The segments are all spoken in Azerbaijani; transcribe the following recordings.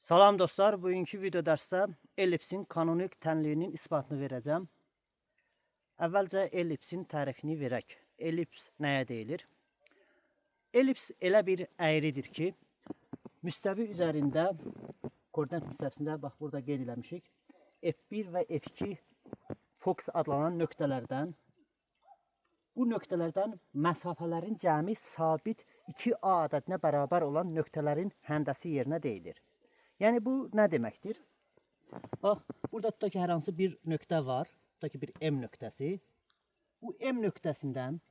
Salam dostlar, bugünkü video dərsdə ellipsin kanonik tənliyinin isbatını verəcəm. Əvvəlcə ellipsin tərifini verək. Ellips nəyə deyilir? Ellips elə bir əyridir ki, müstəvi üzərində, koordinat müstəvisində, bax burada qeyd eləmişik, F1 və F2 fokus adlanan nöqtələrdən, bu nöqtələrdən məsafələrin cəmi sabit 2A ədədinə bərabər olan nöqtələrin həndəsi yerinə deyilir. Yəni bu nə deməkdir? Bax, burada tutaq ki, hər hansı bir nöqtə var. Tutaq ki, bir M nöqtəsi. Bu M nöqtəsindən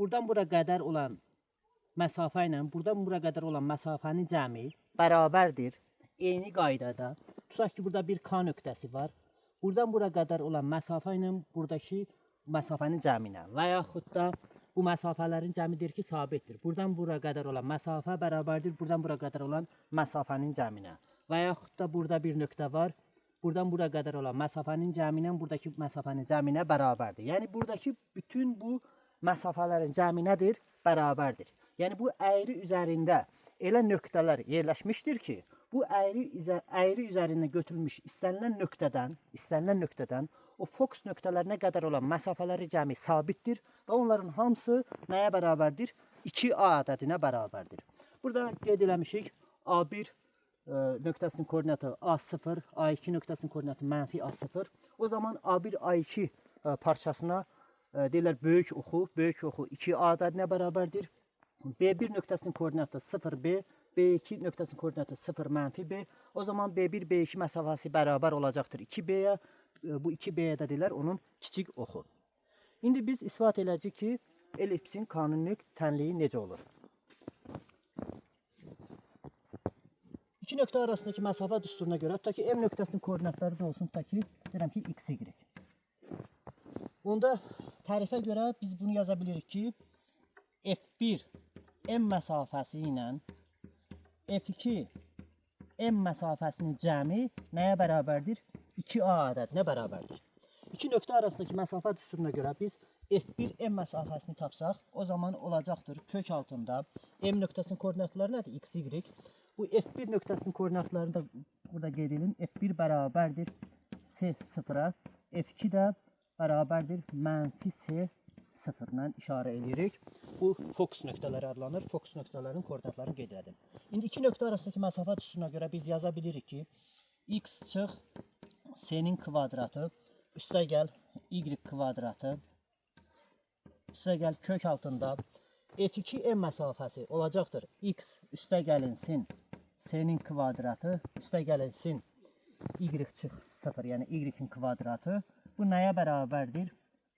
buradan bura qədər olan məsafə ilə buradan bura qədər olan məsafənin cəmi bərabərdir. Eyni qaydada. Tutaq ki, burada bir K nöqtəsi var. Buradan bura qədər olan məsafə ilə buradakı məsafənin cəminə və yaxud da bu məsafələrin cəmi deyir ki, sabitdir. Buradan bura qədər olan məsafə bərabərdir. Buradan bura qədər olan məsafənin cəminə. Və yaxud da burada bir nöqtə var. Buradan bura qədər olan məsafənin cəminə buradakı məsafənin cəminə bərabərdir. Yəni buradakı bütün bu məsafələrin cəmi nədir? Bərabərdir. Yəni bu əyri üzərində elə nöqtələr yerləşmişdir ki, bu əyri üzərində götürülmüş istənilən nöqtədən o fokus nöqtələrinə qədər olan məsafələri cəmi sabitdir və onların hamısı nəyə bərabərdir? 2A ədədinə bərabərdir. Burada qeyd eləmişik A1 nöqtəsinin koordinatı A0, A2 nöqtəsinin koordinatı mənfi A0. O zaman A1, A2 parçasına deyirlər böyük oxu 2A ədədinə bərabərdir. B1 nöqtəsinin koordinatı 0B, B2 nöqtəsinin koordinatı 0 mənfi B. O zaman B1, B2 məsafəsi bərabər olacaqdır 2B-yə. Bu 2B-yə də deyirlər onun kiçik oxu. İndi biz isbat edəcəyik ki, ellipsin kanonik tənliyi necə olur? İki nöqtə arasındakı məsafə düsturuna görə, tutaq ki, M nöqtəsinin koordinatları da olsun, tutaq ki, deyirəm ki, X, Y. Onda tərifə görə biz bunu yaza bilirik ki, F1 M məsafəsi ilə F2 M məsafəsinin cəmi nəyə bərabərdir? 2A ədədinə bərabərdir. İki nöqtə arasındakı məsafə düsturuna görə biz F1 M məsafəsini tapsaq, o zaman olacaqdır kök altında M nöqtəsinin koordinatları nədir? X, Y. Bu F1 nöqtəsinin koordinatlarını da burada qeyd edin. F1 bərabərdir S0-a, F2 də bərabərdir mənfi S0-la işarə edirik. Bu fokus nöqtələri adlanır. Fokus nöqtələrin koordinatlarını qeyd edin. İndi iki nöqtə arasındakı məsafə düsturuna görə biz yaza bilirik ki, X çıx S-nin kvadratı, üstə gəl Y kvadratı, üstə gəl kök altında F2M məsafəsi olacaqdır. X üstə gəlinsin S-nin kvadratı, üstə gəlinsin Y çıx 0, yəni Y-in kvadratı. Bu nəyə bərabərdir?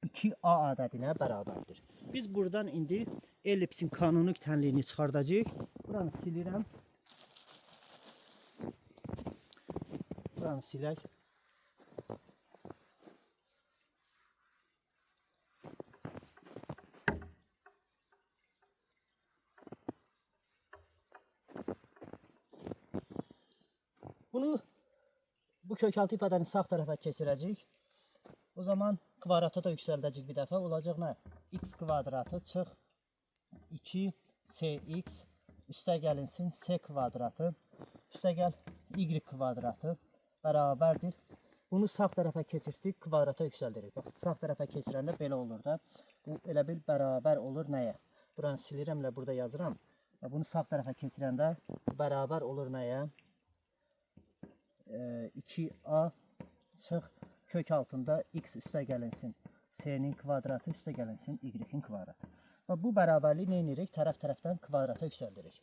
2A ədədinə bərabərdir. Biz buradan indi ellipsin kanonik tənliyini çıxardacağıq. Buranı silirəm. Buranı silək. Bunu bu kökaltı ifadəni sağ tərəfə keçirəcəyik. O zaman kvadratı da yüksəldəcəyik bir dəfə. Olacaq nə? X kvadratı çıx 2CX üstə gəlinsin S kvadratı, üstə gəl Y kvadratı bərabərdir. Bunu sağ tərəfə keçirdik, kvadrata yüksəldirik. Bax, sağ tərəfə keçirəndə belə olur da. Bu elə bil bərabər olur nəyə? Buranı silirəm, burada yazıram. Bunu sağ tərəfə keçirəndə bərabər olur nəyə? 2A çıx kök altında X üstə gəlinsin S-nin kvadratı, üstə gəlinsin Y-in kvadratı. Bu bərabərliyi nə edirik? Tərəf-tərəfdən kvadrata yüksəldirik.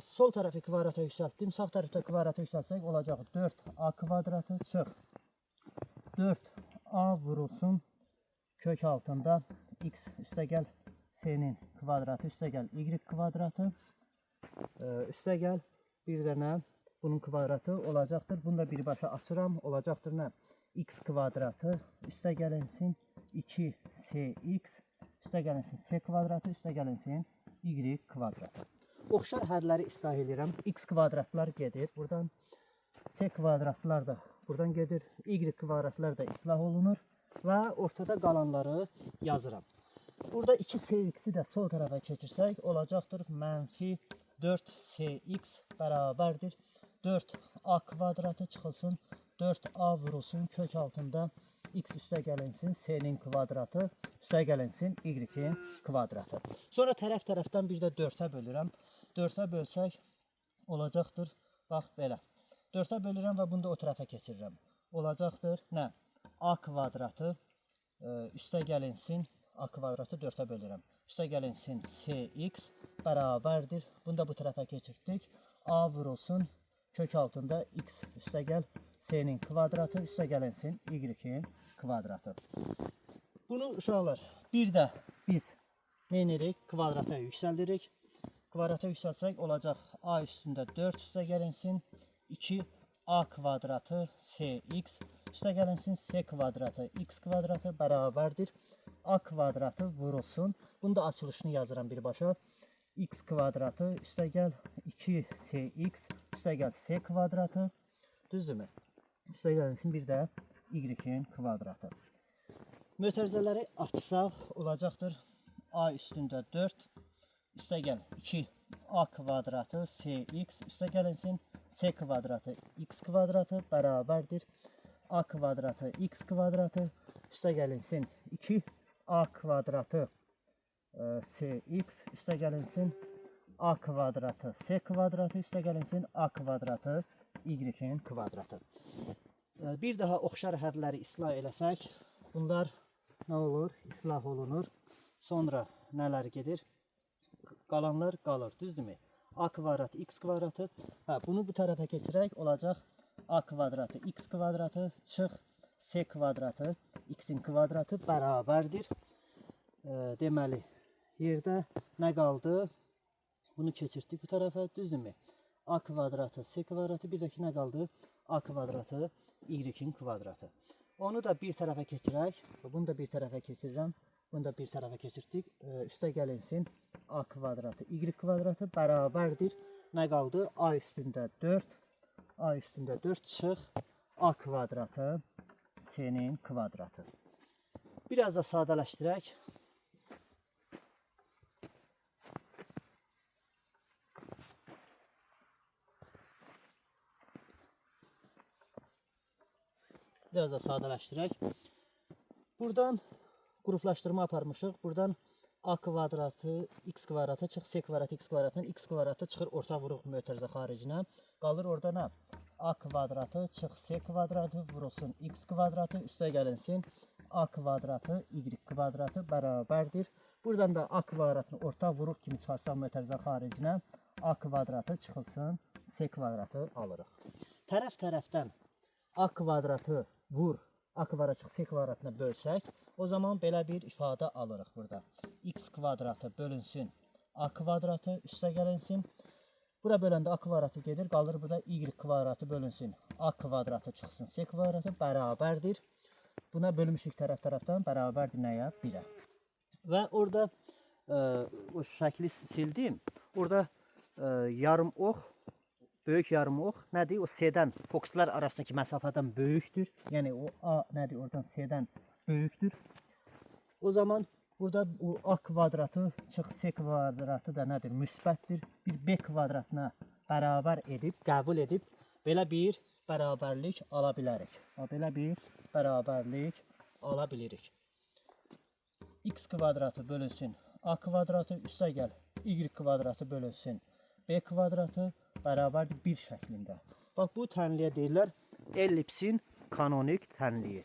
Sol tərəfi kvadrata yüksəltdim. Sağ tərəfdə kvadrata yüksəlsək olacaq 4A kvadratı çıx 4A vurulsun kök altında X üstə gəl S-nin kvadratı, üstə gəl Y kvadratı, üstə gəl bir dənə bunun kvadratı olacaqdır. Bunu da birbaşa açıram. Olacaqdır nə? X kvadratı üstə gəlinsin 2CX üstə gəlinsin S kvadratı, üstə gəlinsin Y kvadratı. Oxşar hədləri islah edirəm. X kvadratlar gedir buradan. S kvadratlar da buradan gedir. Y kvadratlar da islah olunur və ortada qalanları yazıram. Burada 2CX-i də sol tərəfə keçirsək olacaqdır mənfi 4CX bərabərdir 4a kvadratı çıxılsın 4a vurulsun kök altında x üstə gəlinsin s'nin kvadratı üstə gəlinsin y'in kvadratı. Sonra tərəf-tərəfdən bir də 4-ə bölürəm. 4-ə bölsək olacaqdır. Bax belə. 4-ə bölürəm və bunu da o tərəfə keçirirəm. Olacaqdır nə? A kvadratı üstə gəlinsin a kvadratı 4-ə bölürəm. Üstə gəlinsin cx bərabərdir. Bunu da bu tərəfə keçirdik. A vurulsun kök altında x üstə gəl s'nin kvadratı üstə gəlinsin y'in kvadratı. Bunu uşaqlar bir də biz nə edirik? Kvadrata yüksəldirik. Kvadrata yüksəlsək olacaq a üstündə 4 üstə gəlinsin 2a kvadratı cx üstə gəlinsin c kvadratı x kvadratı bərabərdir. A kvadratı vurulsun. Bunu da açılışını yazıram birbaşa. X kvadratı üstə gəl 2cx üstə gəl c kvadratı. Düzdürmü? Üstə gəlsin bir də y'in kvadratı. Mötərizələri açsaq olacaqdır. A üstündə 4 üstə gəl 2a kvadratı cx üstə gəlinsin c kvadratı x kvadratı bərabərdir. A kvadratı x kvadratı üstə gəlinsin 2a kvadratı cx üstə gəlinsin a kvadratı c kvadratı üstə gəlinsin a kvadratı y'in kvadratı. Bir daha oxşar hədləri islah eləsək, bunlar nə olur? İslah olunur. Sonra nələr gedir? Qalanlar qalır, düzdürmü? A kvadratı x kvadratı. Bunu bu tərəfə keçirək olacaq a kvadratı x kvadratı çıx c kvadratı x'in kvadratı bərabərdir. Deməli, yerdə nə qaldı? Bunu keçirdik bu tərəfə, düzdürmü? A kvadratı c kvadratı, bir də ki nə qaldı? A kvadratı y'in kvadratı. Onu da bir tərəfə keçirək. Bunu da bir tərəfə keçirirəm. Bunu da bir tərəfə keçirdik. Üstə gəlinsin a kvadratı y kvadratı bərabərdir. Nə qaldı? A üstündə 4. A üstündə 4 çıx. A kvadratı c'nin kvadratı. Biraz da sadələşdirək. Biraz da sadələşdirək. Buradan qruplaşdırma aparmışıq. Buradan a kvadratı x kvadratı çıx c kvadratı x kvadratından x kvadratı çıxır orta vuruq mötərizə xaricinə. Qalır orada nə? A kvadratı çıx c kvadratı vurulsun x kvadratı üstə gəlinsin a kvadratı y kvadratı bərabərdir. Buradan da a kvadratını orta vuruq kimi çıxarsaq mötərizə xaricinə a kvadratı çıxılsın c kvadratı alırıq. Tərəf-tərəfdən a kvadratı vur a kvadrat çıx c kvadratına bölsək, o zaman belə bir ifadə alırıq burada. X kvadratı bölünsün a kvadratı üstə gəlinsin. Bura böləndə a kvadratı gedir, qalır burada y kvadratı bölünsün a kvadratı çıxsın c kvadratı bərabərdir. Buna bölmüşük tərəf-tərəfdən bərabərdir nəyə? 1-ə. Və orada o şəkli sildim. Orada yarım ox, böyük yarım ox nədir? O C-dən, fokuslar arasındakı məsafədən böyükdür. Yəni o A nədir? Oradan C-dən böyükdür. O zaman burada o A kvadratı çıx C kvadratı da nədir? Müsbətdir. Bir B kvadratına bərabər edib, qəbul edib belə bir bərabərlik ala bilərik. Belə bir bərabərlik ala bilirik. X kvadratı bölünsün A kvadratı üstə gəl Y kvadratı bölünsün B kvadratı bərabərdir 1 şəklində. Bax, bu tənliyə deyirlər ellipsin kanonik tənliyi.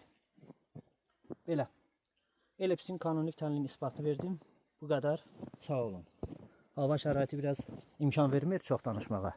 Belə. Ellipsin kanonik tənliyin isbatını verdim. Bu qədər. Sağ olun. Hava şəraiti biraz imkan vermir çox danışmağa.